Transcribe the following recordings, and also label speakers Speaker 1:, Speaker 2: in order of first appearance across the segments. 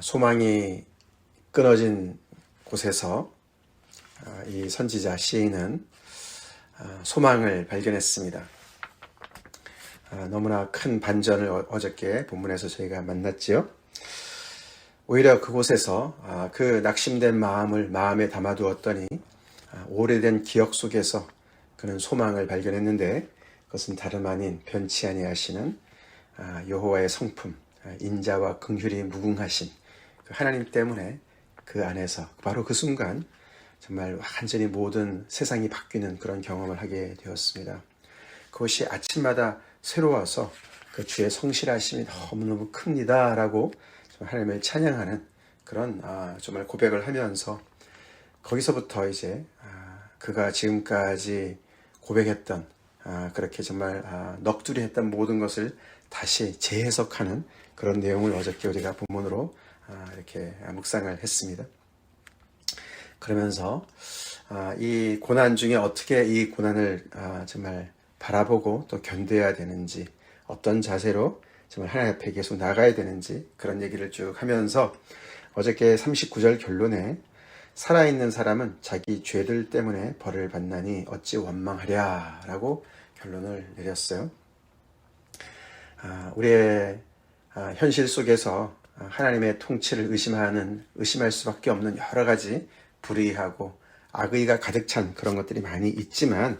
Speaker 1: 소망이 끊어진 곳에서 이 선지자 시인은 소망을 발견했습니다. 너무나 큰 반전을 어저께 본문에서 저희가 만났지요. 오히려 그곳에서 그 낙심된 마음을 마음에 담아두었더니 오래된 기억 속에서 그는 소망을 발견했는데, 그것은 다름 아닌 변치 아니하시는 여호와의 성품, 인자와 긍휼이 무궁하신 그 하나님 때문에 그 안에서 바로 그 순간 정말 완전히 모든 세상이 바뀌는 그런 경험을 하게 되었습니다. 그것이 아침마다 새로워서 그 주의 성실하심이 너무너무 큽니다 라고 하나님을 찬양하는 그런 정말 고백을 하면서, 거기서부터 이제 그가 지금까지 고백했던 그렇게 정말 넋두리 했던 모든 것을 다시 재해석하는 그런 내용을 어저께 우리가 본문으로 이렇게 묵상을 했습니다. 그러면서 이 고난 중에 어떻게 이 고난을 정말 바라보고 또 견뎌야 되는지, 어떤 자세로 정말 하나님 앞에 계속 나가야 되는지 그런 얘기를 쭉 하면서, 어저께 39절 결론에 살아있는 사람은 자기 죄들 때문에 벌을 받나니 어찌 원망하랴 라고 결론을 내렸어요. 우리의 현실 속에서 하나님의 통치를 의심할 수밖에 없는 여러 가지 불의하고 악의가 가득 찬 그런 것들이 많이 있지만,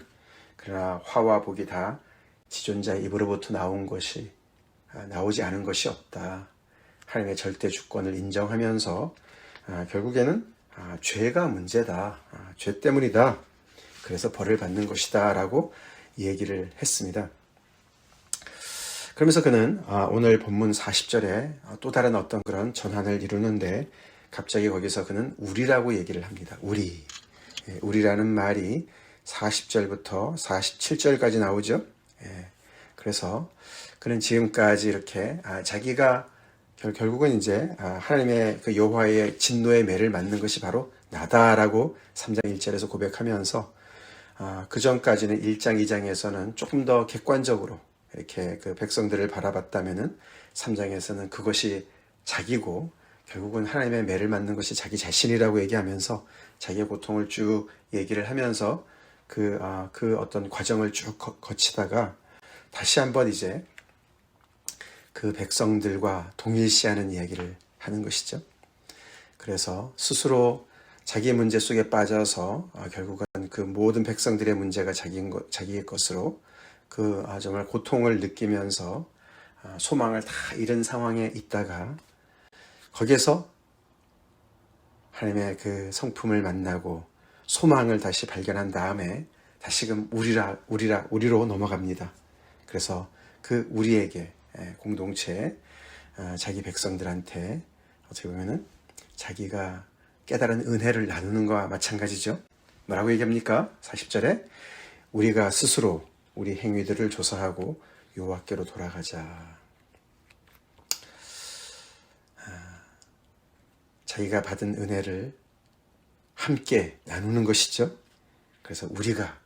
Speaker 1: 그러나 화와 복이 다 지존자의 입으로부터 나오지 않은 것이 없다. 하나님의 절대 주권을 인정하면서 결국에는 죄가 문제다. 죄 때문이다. 그래서 벌을 받는 것이다 라고 얘기를 했습니다. 그러면서 그는 오늘 본문 40절에 또 다른 어떤 그런 전환을 이루는데, 갑자기 거기서 그는 우리라고 얘기를 합니다. 우리라는 말이 40절부터 47절까지 나오죠. 그래서 그는 지금까지 이렇게 자기가 결국은 이제 하나님의 그 여호와의 진노의 매를 맞는 것이 바로 나다라고 3장 1절에서 고백하면서, 그 전까지는 1장 2장에서는 조금 더 객관적으로 이렇게 그 백성들을 바라봤다면은 3장에서는 그것이 자기고 결국은 하나님의 매를 맞는 것이 자기 자신이라고 얘기하면서 자기의 고통을 쭉 얘기를 하면서 그 어떤 과정을 쭉 거치다가 다시 한번 이제 그 백성들과 동일시하는 이야기를 하는 것이죠. 그래서 스스로 자기의 문제 속에 빠져서 결국은 그 모든 백성들의 문제가 자기의 것으로 그 정말 고통을 느끼면서 소망을 다 잃은 상황에 있다가 거기에서 하나님의 그 성품을 만나고 소망을 다시 발견한 다음에 다시금 우리로 넘어갑니다. 그래서 그 우리에게 공동체 자기 백성들한테 어떻게 보면은 자기가 깨달은 은혜를 나누는 것과 마찬가지죠. 뭐라고 얘기합니까? 40절에 우리가 스스로 우리 행위들을 조사하고 여호와께로 돌아가자. 자기가 받은 은혜를 함께 나누는 것이죠. 그래서 우리가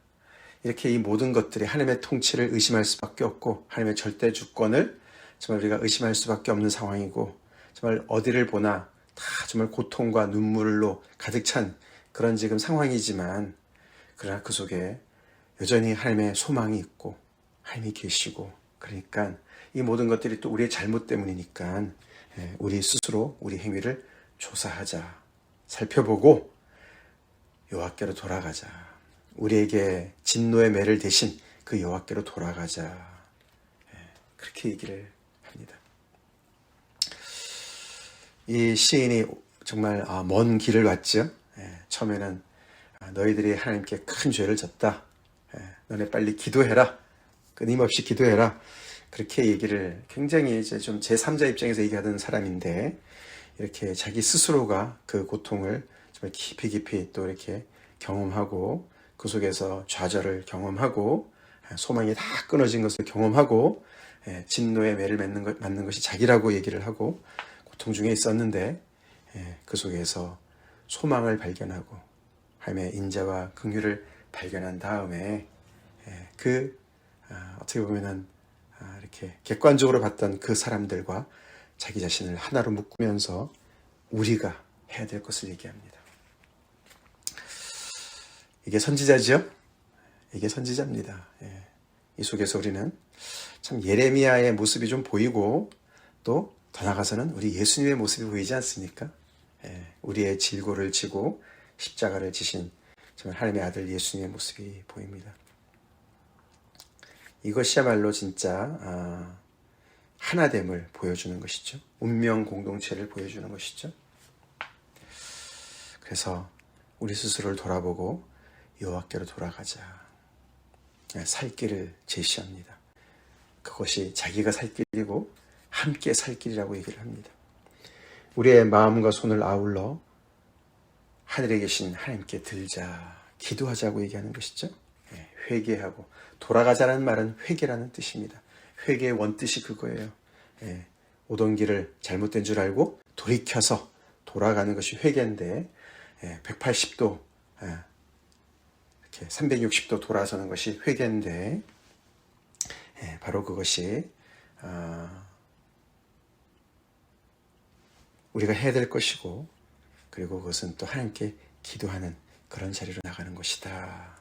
Speaker 1: 이렇게 이 모든 것들이 하나님의 통치를 의심할 수밖에 없고, 하나님의 절대 주권을 정말 우리가 의심할 수밖에 없는 상황이고, 정말 어디를 보나 다 정말 고통과 눈물로 가득 찬 그런 지금 상황이지만, 그러나 그 속에 여전히 하나님의 소망이 있고 하나님이 계시고, 그러니까 이 모든 것들이 또 우리의 잘못 때문이니까 우리 스스로 우리 행위를 조사하자, 살펴보고 여호와께로 돌아가자. 우리에게 진노의 매를 대신 그 여호와께로 돌아가자. 그렇게 얘기를 합니다. 이 시인이 정말 먼 길을 왔죠. 처음에는 너희들이 하나님께 큰 죄를 졌다. 너네 빨리 기도해라. 끊임없이 기도해라. 그렇게 얘기를 굉장히 이제 좀 제3자 입장에서 얘기하던 사람인데, 이렇게 자기 스스로가 그 고통을 정말 깊이 또 이렇게 경험하고, 그 속에서 좌절을 경험하고, 소망이 다 끊어진 것을 경험하고, 진노의 매를 맞는 것이 자기라고 얘기를 하고 고통 중에 있었는데, 그 속에서 소망을 발견하고 하나님의 인자와 긍휼을 발견한 다음에 어떻게 보면은 이렇게 객관적으로 봤던 그 사람들과 자기 자신을 하나로 묶으면서 우리가 해야 될 것을 얘기합니다. 이게 선지자죠? 이게 선지자입니다. 이 속에서 우리는 참 예레미야의 모습이 좀 보이고 또 더 나아가서는 우리 예수님의 모습이 보이지 않습니까? 우리의 질고를 지고 십자가를 지신 정말 하나님의 아들 예수님의 모습이 보입니다. 이것이야말로 진짜 하나됨을 보여주는 것이죠. 운명 공동체를 보여주는 것이죠. 그래서 우리 스스로를 돌아보고 여호와께로 돌아가자. 살 길을 제시합니다. 그것이 자기가 살 길이고 함께 살 길이라고 얘기를 합니다. 우리의 마음과 손을 아울러 하늘에 계신 하나님께 들자, 기도하자고 얘기하는 것이죠. 회개하고 돌아가자는 말은 회개라는 뜻입니다. 회개의 원뜻이 그거예요. 오던 길을 잘못된 줄 알고 돌이켜서 돌아가는 것이 회개인데 180도 이렇게 360도 돌아서는 것이 회개인데 바로 그것이 우리가 해야 될 것이고 그리고 그것은 또 하나님께 기도하는 그런 자리로 나가는 것이다.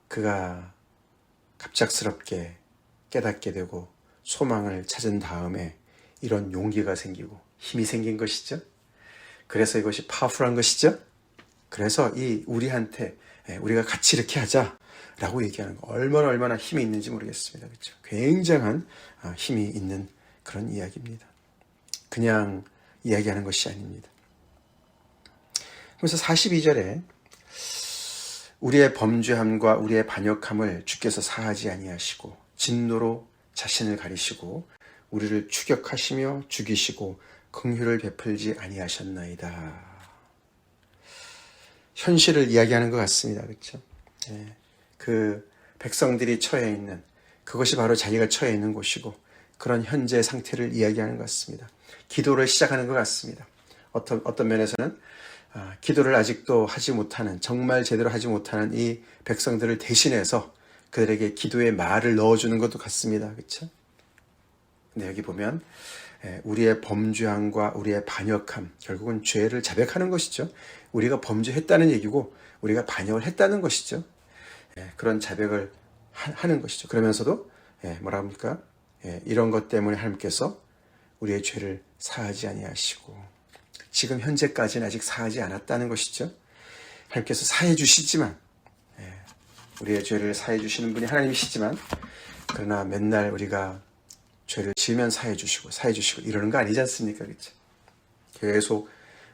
Speaker 1: 그가 갑작스럽게 깨닫게 되고 소망을 찾은 다음에 이런 용기가 생기고 힘이 생긴 것이죠. 그래서 이것이 파워풀한 것이죠. 그래서 이 우리한테 우리가 같이 이렇게 하자라고 얘기하는 거 얼마나 힘이 있는지 모르겠습니다. 그렇죠? 굉장한 힘이 있는 그런 이야기입니다. 그냥 이야기하는 것이 아닙니다. 그래서 42절에 우리의 범죄함과 우리의 반역함을 주께서 사하지 아니하시고 진노로 자신을 가리시고 우리를 추격하시며 죽이시고 긍휼을 베풀지 아니하셨나이다. 현실을 이야기하는 것 같습니다. 그렇죠? 그 백성들이 처해 있는 그것이 바로 자기가 처해 있는 곳이고 그런 현재 상태를 이야기하는 것 같습니다. 기도를 시작하는 것 같습니다. 어떤 면에서는 기도를 아직도 하지 못하는 정말 제대로 하지 못하는 이 백성들을 대신해서 그들에게 기도의 말을 넣어주는 것도 같습니다. 그렇죠? 근데 여기 보면 우리의 범죄함과 우리의 반역함 결국은 죄를 자백하는 것이죠. 우리가 범죄했다는 얘기고 우리가 반역을 했다는 것이죠. 그런 자백을 하는 것이죠. 그러면서도 뭐라 합니까? 이런 것 때문에 하나님께서 우리의 죄를 사하지 아니하시고 지금 현재까지는 아직 사하지 않았다는 것이죠. 하나님께서 사해 주시지만 우리의 죄를 사해 주시는 분이 하나님이시지만 그러나 맨날 우리가 죄를 지으면 사해 주시고 이러는 거 아니지 않습니까? 그렇죠? 계속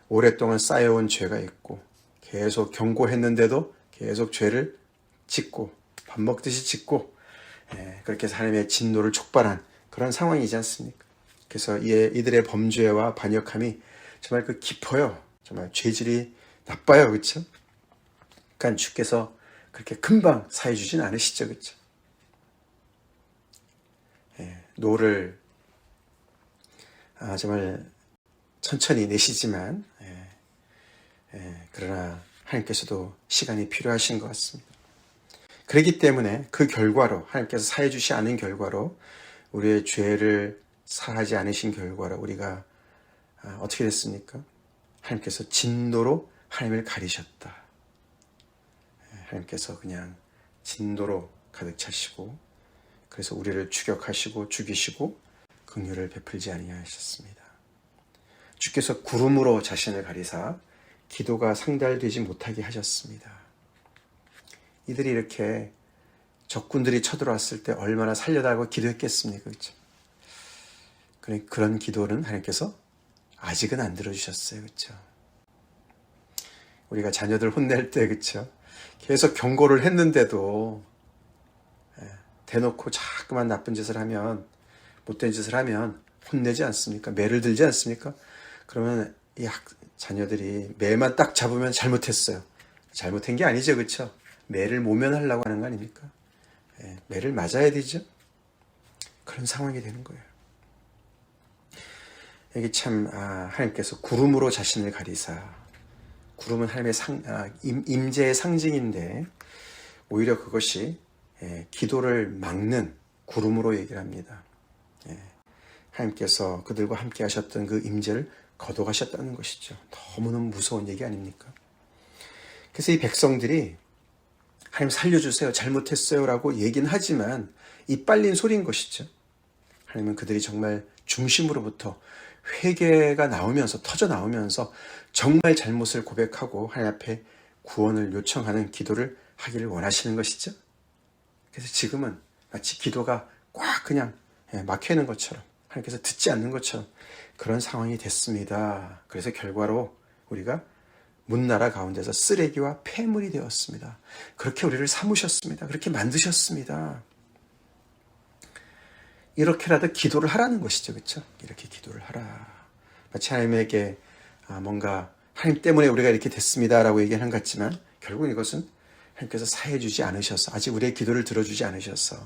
Speaker 1: 오랫동안 쌓여온 죄가 있고 계속 경고했는데도 계속 죄를 짓고 밥 먹듯이 짓고 그렇게 해서 하나님의 진노를 촉발한 그런 상황이지 않습니까? 그래서 이들의 범죄와 반역함이 정말 깊어요. 정말 죄질이 나빠요. 그렇죠? 그러니까 주께서 그렇게 금방 사해 주진 않으시죠. 그렇죠? 노를 정말 천천히 내시지만 그러나 하나님께서도 시간이 필요하신 것 같습니다. 그렇기 때문에 그 결과로 하나님께서 사해 주시 않은 결과로 우리의 죄를 사하지 않으신 결과로 우리가 어떻게 됐습니까? 하나님께서 진노로 하나님을 가리셨다. 하나님께서 그냥 진노로 가득 차시고 그래서 우리를 추격하시고 죽이시고 긍휼을 베풀지 아니하셨습니다. 주께서 구름으로 자신을 가리사 기도가 상달되지 못하게 하셨습니다. 이들이 이렇게 적군들이 쳐들어왔을 때 얼마나 살려달라고 기도했겠습니까? 그렇죠? 그런 기도는 하나님께서 아직은 안 들어주셨어요. 그렇죠? 우리가 자녀들 혼낼 때 그렇죠? 계속 경고를 했는데도 대놓고 자꾸만 나쁜 짓을 하면 못된 짓을 하면 혼내지 않습니까? 매를 들지 않습니까? 그러면 이 자녀들이 매만 딱 잡으면 잘못했어요. 잘못한 게 아니죠. 그렇죠? 매를 모면하려고 하는 거 아닙니까? 매를 맞아야 되죠. 그런 상황이 되는 거예요. 여기 참 하나님께서 구름으로 자신을 가리사 구름은 하나님의 임재의 상징인데 오히려 그것이 기도를 막는 구름으로 얘기를 합니다. 하나님께서 그들과 함께 하셨던 그 임재를 거둬가셨다는 것이죠. 너무너무 무서운 얘기 아닙니까? 그래서 이 백성들이 하나님 살려주세요, 잘못했어요 라고 얘기는 하지만 이 빨린 소리인 것이죠. 하나님은 그들이 정말 중심으로부터 회개가 나오면서, 터져 나오면서 정말 잘못을 고백하고 하나님 앞에 구원을 요청하는 기도를 하기를 원하시는 것이죠. 그래서 지금은 마치 기도가 꽉 그냥 막혀 있는 것처럼, 하나님께서 듣지 않는 것처럼 그런 상황이 됐습니다. 그래서 결과로 우리가 문나라 가운데서 쓰레기와 폐물이 되었습니다. 그렇게 우리를 삼으셨습니다. 그렇게 만드셨습니다. 이렇게라도 기도를 하라는 것이죠. 그렇죠? 이렇게 기도를 하라. 마치 하나님에게 뭔가 하나님 때문에 우리가 이렇게 됐습니다라고 얘기하는 것 같지만 결국 이것은 하나님께서 사해 주지 않으셔서, 아직 우리의 기도를 들어주지 않으셔서,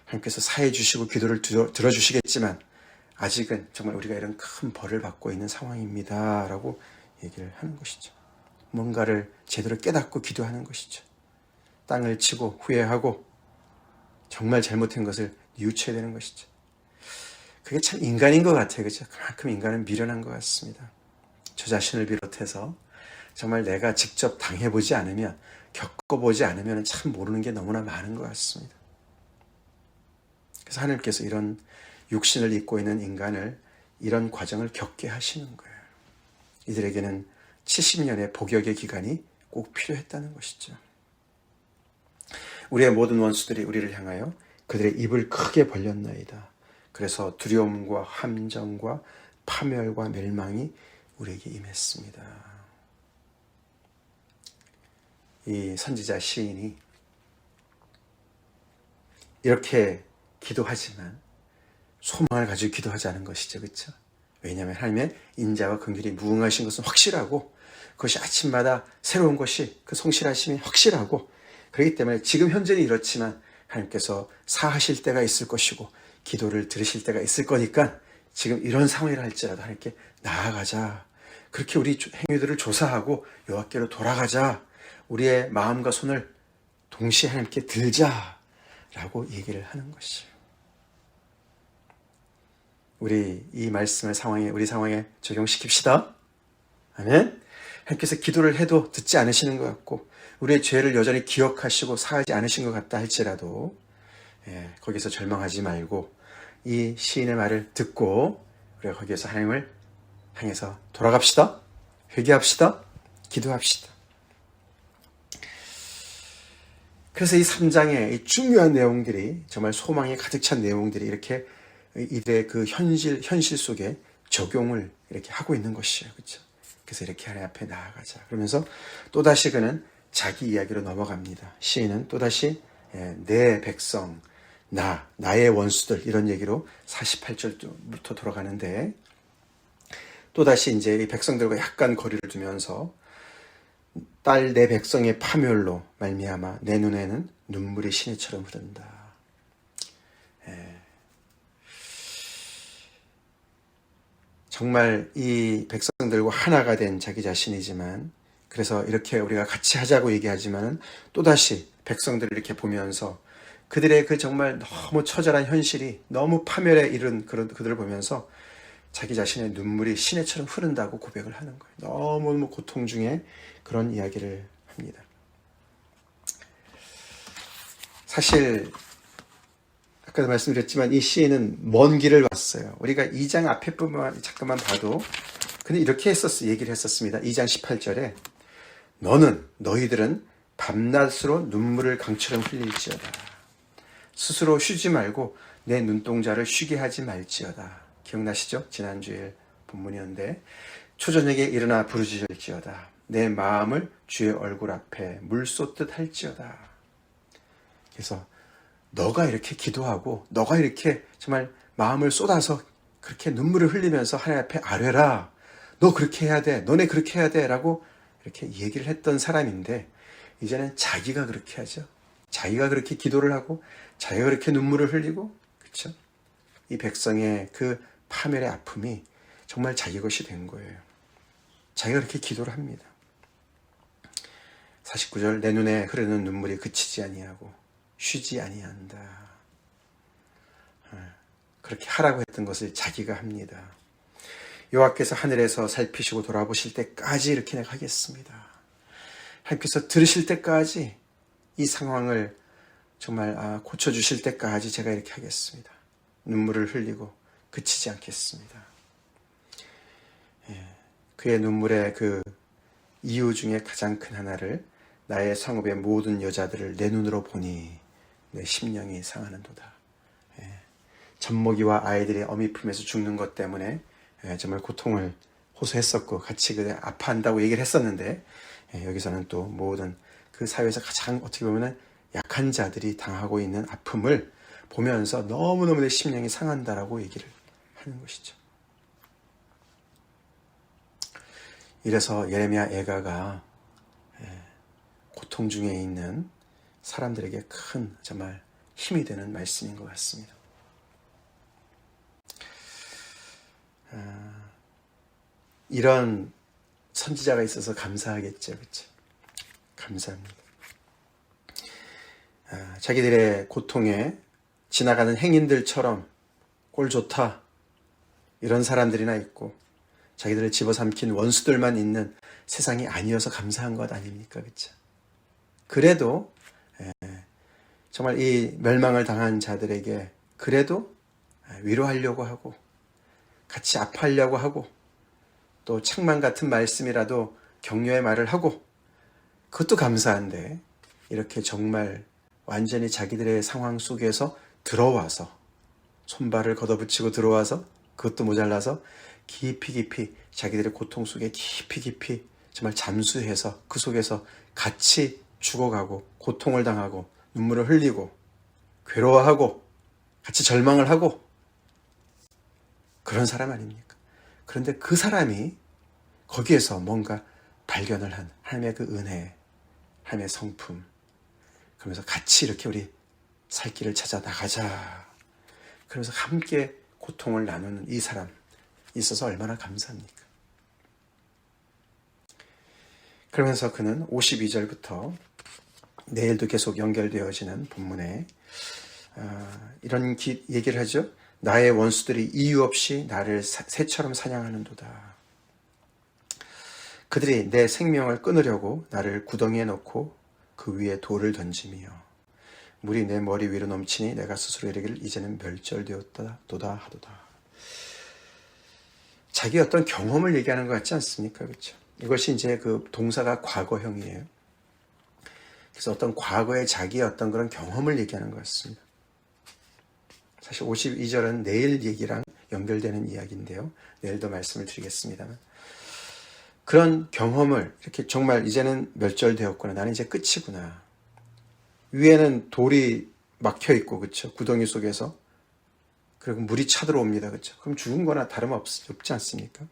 Speaker 1: 하나님께서 사해 주시고 기도를 들어주시겠지만 아직은 정말 우리가 이런 큰 벌을 받고 있는 상황입니다 라고 얘기를 하는 것이죠. 뭔가를 제대로 깨닫고 기도하는 것이죠. 땅을 치고 후회하고 정말 잘못한 것을 뉘우쳐야 되는 것이죠. 그게 참 인간인 것 같아요. 그렇죠? 그만큼 인간은 미련한 것 같습니다. 저 자신을 비롯해서 정말 내가 직접 당해보지 않으면, 겪어보지 않으면 참 모르는 게 너무나 많은 것 같습니다. 그래서 하나님께서 이런 육신을 입고 있는 인간을 이런 과정을 겪게 하시는 거예요. 이들에게는 70년의 복역의 기간이 꼭 필요했다는 것이죠. 우리의 모든 원수들이 우리를 향하여 그들의 입을 크게 벌렸나이다. 그래서 두려움과 함정과 파멸과 멸망이 우리에게 임했습니다. 이 선지자 시인이 이렇게 기도하지만 소망을 가지고 기도하지 않은 것이죠. 그렇죠? 왜냐하면 하나님의 인자와 긍휼이 무궁하신 것은 확실하고, 그것이 아침마다 새로운 것이, 그 성실하심이 확실하고, 그렇기 때문에 지금 현재는 이렇지만 하나님께서 사하실 때가 있을 것이고 기도를 들으실 때가 있을 거니까 지금 이런 상황이라 할지라도 하나님께 나아가자. 그렇게 우리 행위들을 조사하고 여호와께로 돌아가자. 우리의 마음과 손을 동시에 하나님께 들자라고 얘기를 하는 것이에요. 우리 이 말씀을 우리 상황에 적용시킵시다. 아멘. 하나님께서 기도를 해도 듣지 않으시는 것 같고 우리의 죄를 여전히 기억하시고 사하지 않으신 것 같다 할지라도 거기서 절망하지 말고 이 시인의 말을 듣고 우리가 거기에서 하나님을 향해서 돌아갑시다. 회개합시다. 기도합시다. 그래서 이 3장의 이 중요한 내용들이, 정말 소망이 가득 찬 내용들이 이렇게 이들의 그 현실 속에 적용을 이렇게 하고 있는 것이에요. 그렇죠? 그래서 이렇게 하나님 앞에 나아가자. 그러면서 또다시 그는 자기 이야기로 넘어갑니다. 시인은 또다시 내 백성, 나의 원수들, 이런 얘기로 48절부터 돌아가는데, 또다시 이제 이 백성들과 약간 거리를 두면서 딸 내 백성의 파멸로 말미암아 내 눈에는 눈물이 시내처럼 흐른다. 정말 이 백성들과 하나가 된 자기 자신이지만, 그래서 이렇게 우리가 같이 하자고 얘기하지만 또다시 백성들을 이렇게 보면서 그들의 그 정말 너무 처절한 현실이 너무 파멸에 이른 그들을 보면서 자기 자신의 눈물이 시내처럼 흐른다고 고백을 하는 거예요. 너무너무 고통 중에 그런 이야기를 합니다. 사실 아까도 말씀드렸지만 이 시인은 먼 길을 왔어요. 우리가 2장 앞에 부분만 잠깐만 봐도 그는 이렇게 얘기를 했었습니다. 2장 18절에 너희들은 밤낮으로 눈물을 강처럼 흘릴지어다. 스스로 쉬지 말고 내 눈동자를 쉬게 하지 말지어다. 기억나시죠? 지난주에 본문이었는데, 초저녁에 일어나 부르짖을지어다. 내 마음을 주의 얼굴 앞에 물 쏟듯 할지어다. 그래서 너가 이렇게 기도하고 너가 이렇게 정말 마음을 쏟아서 그렇게 눈물을 흘리면서 하나님 앞에 아뢰라. 너 그렇게 해야 돼. 너네 그렇게 해야 돼. 라고 이렇게 얘기를 했던 사람인데, 이제는 자기가 그렇게 하죠. 자기가 그렇게 기도를 하고 자기가 그렇게 눈물을 흘리고, 그렇죠? 이 백성의 그 파멸의 아픔이 정말 자기 것이 된 거예요. 자기가 그렇게 기도를 합니다. 49절, 내 눈에 흐르는 눈물이 그치지 아니하고 쉬지 아니한다. 그렇게 하라고 했던 것을 자기가 합니다. 여호와께서 하늘에서 살피시고 돌아보실 때까지 이렇게 내가 하겠습니다. 하나님께서 들으실 때까지 이 상황을 정말 고쳐주실 때까지 제가 이렇게 하겠습니다. 눈물을 흘리고 그치지 않겠습니다. 그의 눈물의 그 이유 중에 가장 큰 하나를 나의 성읍의 모든 여자들을 내 눈으로 보니 내 심령이 상하는도다. 젖먹이와 아이들이 어미 품에서 죽는 것 때문에 정말 고통을 호소했었고 같이 아파한다고 얘기를 했었는데 여기서는 또 모든 그 사회에서 가장 어떻게 보면 약한 자들이 당하고 있는 아픔을 보면서 너무너무 내 심령이 상한다라고 얘기를 하는 것이죠. 이래서 예레미야 애가가 고통 중에 있는 사람들에게 큰 정말 힘이 되는 말씀인 것 같습니다. 이런 선지자가 있어서 감사하겠죠, 그렇죠? 감사합니다. 자기들의 고통에 지나가는 행인들처럼 꼴 좋다 이런 사람들이나 있고 자기들을 집어삼킨 원수들만 있는 세상이 아니어서 감사한 것 아닙니까, 그렇죠? 그래도 정말 이 멸망을 당한 자들에게 그래도 위로하려고 하고 같이 아파하려고 하고 또 책망 같은 말씀이라도 격려의 말을 하고 그것도 감사한데 이렇게 정말 완전히 자기들의 상황 속에서 들어와서 손발을 걷어붙이고 들어와서 그것도 모자라서 깊이 자기들의 고통 속에 깊이 정말 잠수해서 그 속에서 같이 죽어가고 고통을 당하고 눈물을 흘리고 괴로워하고 같이 절망을 하고 그런 사람 아닙니까? 그런데 그 사람이 거기에서 뭔가 발견을 한 하나님의 그 은혜, 하나님의 성품, 그러면서 같이 이렇게 우리 살 길을 찾아 나가자. 그러면서 함께 고통을 나누는 이 사람 있어서 얼마나 감사합니까? 그러면서 그는 52절부터 내일도 계속 연결되어지는 본문에 이런 얘기를 하죠. 나의 원수들이 이유 없이 나를 새처럼 사냥하는도다. 그들이 내 생명을 끊으려고 나를 구덩이에 넣고 그 위에 돌을 던지며 물이 내 머리 위로 넘치니 내가 스스로 이르기를 이제는 멸절되었도다 하도다. 자기 어떤 경험을 얘기하는 것 같지 않습니까? 그렇죠? 이것이 이제 그 동사가 과거형이에요. 그래서 어떤 과거의 자기의 어떤 그런 경험을 얘기하는 것 같습니다. 사실 52절은 내일 얘기랑 연결되는 이야기인데요. 내일도 말씀을 드리겠습니다만 그런 경험을 이렇게 정말 이제는 멸절되었구나. 나는 이제 끝이구나. 위에는 돌이 막혀 있고, 그렇죠? 구덩이 속에서. 그리고 물이 차들어옵니다. 그렇죠? 그럼 죽은 거나 다름없지 않습니까?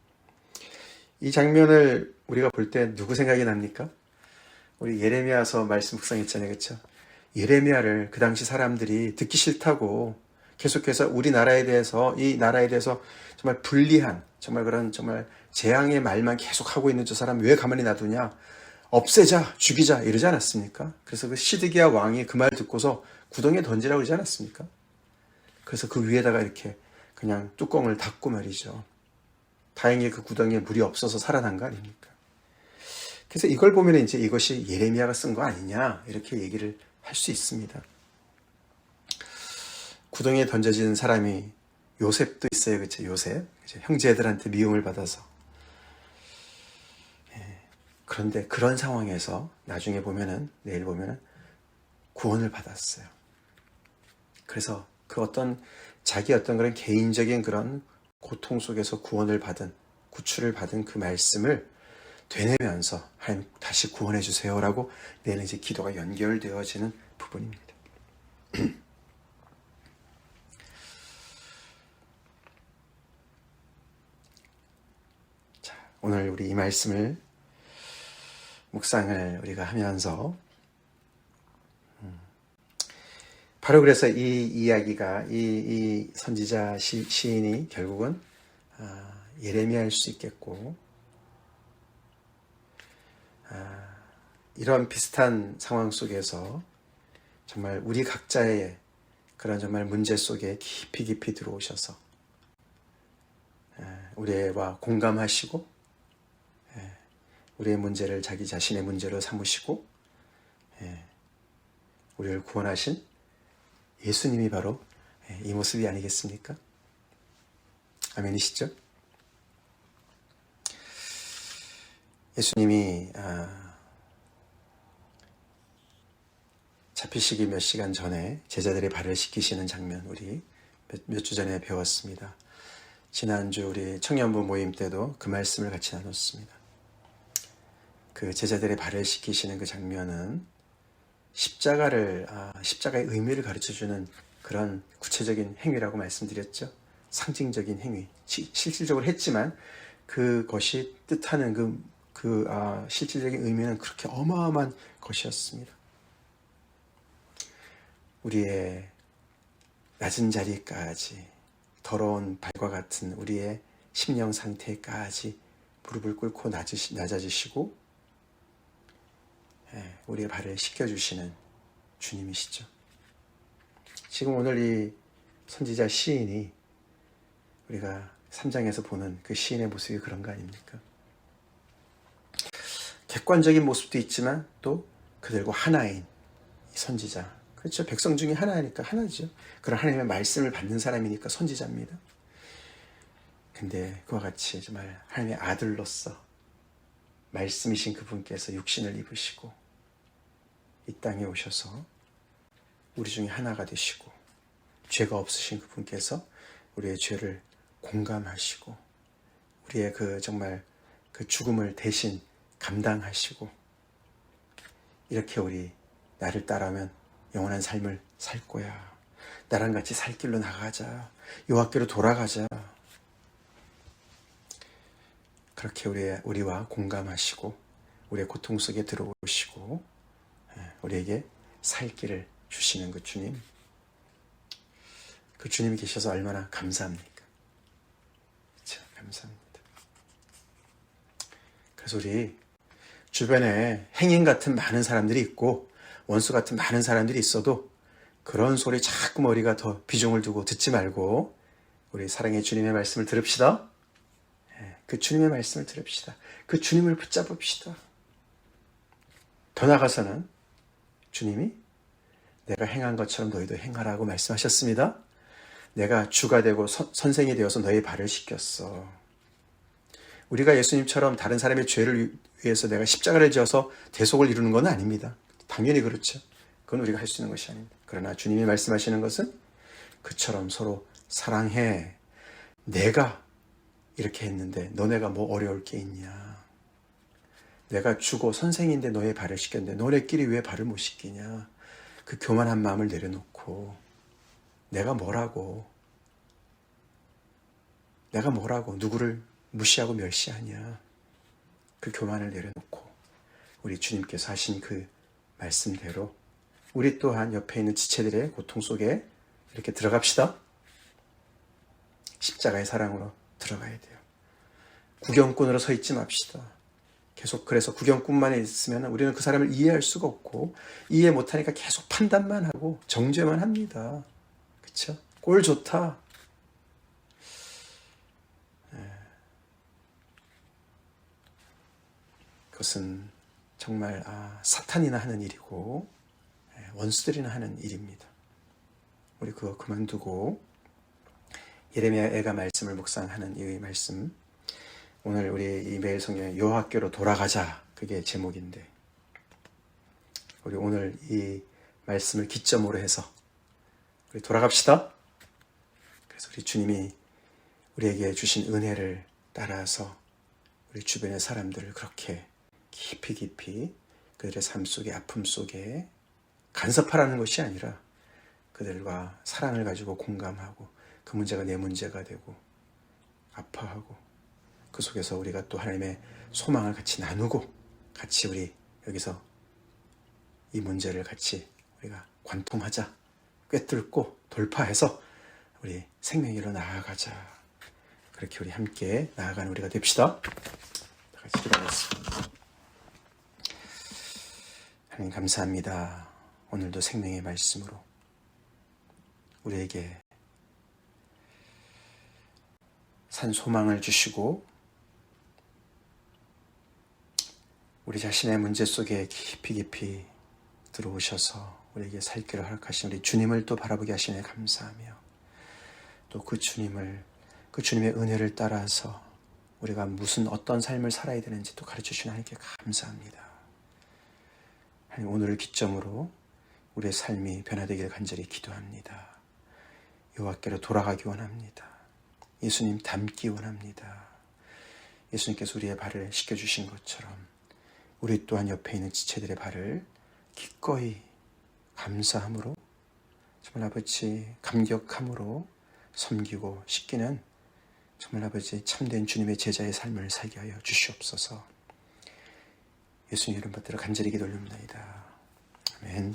Speaker 1: 이 장면을 우리가 볼 때 누구 생각이 납니까? 우리 예레미야서 말씀 묵상했잖아요. 그렇죠? 예레미야를 그 당시 사람들이 듣기 싫다고 계속해서 우리나라에 대해서 이 나라에 대해서 정말 불리한 정말 그런 정말 재앙의 말만 계속 하고 있는 저 사람 왜 가만히 놔두냐? 없애자, 죽이자 이러지 않았습니까? 그래서 그 시드기야 왕이 그 말 듣고서 구덩이에 던지라고 그러지 않았습니까? 그래서 그 위에다가 이렇게 그냥 뚜껑을 닫고 말이죠. 다행히 그 구덩이에 물이 없어서 살아난 거 아닙니까? 그래서 이걸 보면 이제 이것이 예레미야가 쓴 거 아니냐 이렇게 얘기를 할 수 있습니다. 구덩이에 던져진 사람이 요셉도 있어요. 그렇죠? 요셉. 형제들한테 미움을 받아서. 그런데 그런 상황에서 나중에 보면은, 내일 보면은 구원을 받았어요. 그래서 그 어떤 자기 어떤 그런 개인적인 그런 고통 속에서 구원을 받은, 구출을 받은 그 말씀을 되뇌면서 하나님 다시 구원해 주세요라고 내는 이제 기도가 연결되어지는 부분입니다. 자, 오늘 우리 이 말씀을 묵상을 우리가 하면서 바로 그래서 이 이야기가 이 선지자 시인이 결국은 예레미야일 수 있겠고 이런 비슷한 상황 속에서 정말 우리 각자의 그런 정말 문제 속에 깊이 깊이 들어오셔서 우리와 공감하시고 우리의 문제를 자기 자신의 문제로 삼으시고 우리를 구원하신 예수님이 바로 이 모습이 아니겠습니까? 아멘이시죠? 예수님이 잡히시기 몇 시간 전에 제자들의 발을 씻기시는 장면 우리 몇 주 전에 배웠습니다. 지난주 우리 청년부 모임 때도 그 말씀을 같이 나눴습니다. 그 제자들의 발을 씻기시는 그 장면은 십자가의 의미를 가르쳐주는 그런 구체적인 행위라고 말씀드렸죠. 상징적인 행위, 실질적으로 했지만 그것이 뜻하는 실질적인 의미는 그렇게 어마어마한 것이었습니다. 우리의 낮은 자리까지, 더러운 발과 같은 우리의 심령 상태까지 무릎을 꿇고 낮아지시고 우리의 발을 씻겨주시는 주님이시죠. 지금 오늘 이 선지자 시인이 우리가 3장에서 보는 그 시인의 모습이 그런 거 아닙니까? 객관적인 모습도 있지만 또 그들과 하나인 이 선지자, 그렇죠? 백성 중에 하나니까 하나죠. 그런 하나님의 말씀을 받는 사람이니까 선지자입니다. 근데 그와 같이 정말 하나님의 아들로서 말씀이신 그분께서 육신을 입으시고 이 땅에 오셔서 우리 중에 하나가 되시고 죄가 없으신 그분께서 우리의 죄를 공감하시고 우리의 정말 그 죽음을 대신 감당하시고 이렇게 우리 나를 따라오면 영원한 삶을 살 거야. 나랑 같이 살 길로 나가자. 여호와께로 돌아가자. 그렇게 우리와 공감하시고 우리의 고통 속에 들어오시고 우리에게 살 길을 주시는 그 주님. 그 주님이 계셔서 얼마나 감사합니까? 그렇죠? 감사합니다. 그래서 우리 주변에 행인 같은 많은 사람들이 있고 원수 같은 많은 사람들이 있어도 그런 소리 자꾸 머리가 더 비중을 두고 듣지 말고 우리 사랑의 주님의 말씀을 들읍시다. 그 주님의 말씀을 들읍시다. 그 주님을 붙잡읍시다. 더 나아가서는 주님이 내가 행한 것처럼 너희도 행하라고 말씀하셨습니다. 내가 주가 되고 선생이 되어서 너희 발을 씻겼어. 우리가 예수님처럼 다른 사람의 죄를 위해서 내가 십자가를 지어서 대속을 이루는 건 아닙니다. 당연히 그렇죠. 그건 우리가 할 수 있는 것이 아닙니다. 그러나 주님이 말씀하시는 것은 그처럼 서로 사랑해. 내가 이렇게 했는데 너네가 뭐 어려울 게 있냐. 내가 주고 선생인데 너의 발을 씻겼는데 너네끼리 왜 발을 못 씻기냐. 그 교만한 마음을 내려놓고 내가 뭐라고 누구를 무시하고 멸시하냐. 그 교만을 내려놓고 우리 주님께서 하신 그 말씀대로 우리 또한 옆에 있는 지체들의 고통 속에 이렇게 들어갑시다. 십자가의 사랑으로 들어가야 돼요. 구경꾼으로 서 있지 맙시다. 계속 그래서 구경꾼만 있으면 우리는 그 사람을 이해할 수가 없고 이해 못하니까 계속 판단만 하고 정죄만 합니다. 그렇죠? 꼴 좋다. 그것은 정말 사탄이나 하는 일이고 원수들이나 하는 일입니다. 우리 그거 그만두고 예레미야가 말씀을 묵상하는 이 말씀, 오늘 우리 이 매일 성경에 여호와께로 돌아가자, 그게 제목인데 우리 오늘 이 말씀을 기점으로 해서 우리 돌아갑시다. 그래서 우리 주님이 우리에게 주신 은혜를 따라서 우리 주변의 사람들을 그렇게 깊이 깊이 그들의 삶 속에 아픔 속에 간섭하라는 것이 아니라 그들과 사랑을 가지고 공감하고 그 문제가 내 문제가 되고 아파하고 그 속에서 우리가 또 하나님의 소망을 같이 나누고 같이 우리 여기서 이 문제를 같이 우리가 관통하자, 꿰뚫고 돌파해서 우리 생명으로 나아가자. 그렇게 우리 함께 나아가는 우리가 됩시다. 다 같이 기도하겠습니다. 하나님 감사합니다. 오늘도 생명의 말씀으로 우리에게 산 소망을 주시고 우리 자신의 문제 속에 깊이 들어오셔서 우리에게 살 길을 허락하신 우리 주님을 또 바라보게 하시니 감사하며 또 그 주님의 은혜를 따라서 우리가 어떤 삶을 살아야 되는지 또 가르쳐주시는 하나님께 감사합니다. 하나님, 오늘을 기점으로 우리의 삶이 변화되기를 간절히 기도합니다. 여호와께로 돌아가기 원합니다. 예수님 닮기 원합니다. 예수님께서 우리의 발을 씻겨주신 것처럼 우리 또한 옆에 있는 지체들의 발을 기꺼이 감사함으로, 정말 아버지 감격함으로 섬기고 씻기는 정말 아버지 참된 주님의 제자의 삶을 살게 하여 주시옵소서. 예수님 이름 받들어 간절히 기도 올립니다. 아멘.